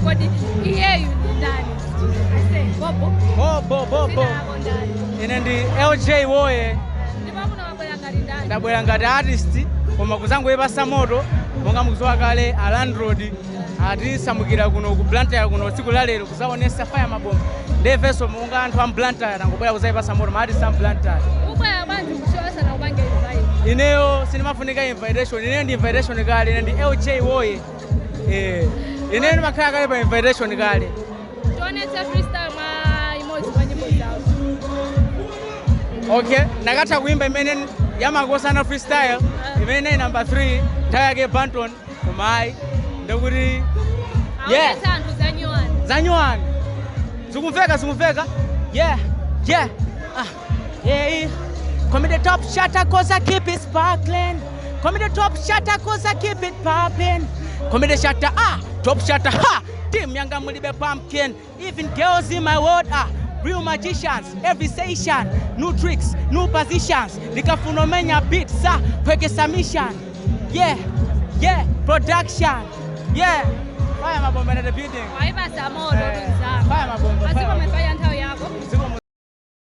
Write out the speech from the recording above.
kodi iyeyu ndani? I say Bobo. Ine ndi LJ Woyee. Ndimafuna wabwera ngati ndani? Ndabwera ngati artist koma kuzangu ipasa moto monga mukuziwa kale a landlord atisamukira kuno ku Blantyre kuno tsiku la lero kuzaonesa fire mabomba ndefeso monga anthu a Blantyre tangobwera kuzayipasa moto ma artist a Blantyre. Ubwera bwanji kushowesa na upange invite? Ineyo sinimafunika invitation, ine ndi invitation kale, ine ndi LJ Woyee. Ine ndimakhala kale pa invitation kale. Tionetse freestyle mwa imodzi kwa nyimbo zawo. Okay, nakatha kuimba imene yamakosana freestyle, imene number 3 nthawi yake Banton kumayi ndikuti yeah anthu zanyuwani zikumveka yeah Call me the top shatter cause I keep it sparkling. Call me the top shatter cause I keep it popping. Call me the shatter, top shatter, Team Yanga Mulibe Pumpkin. Even girls in my world real magicians. Every session, new tricks, new positions. Nikafunomenya beats, kweke submission. Yeah, production. Yeah. Fire mabomba na the building. Waipasa moto. Fire mabomba. Asipo mefanya ntao yako.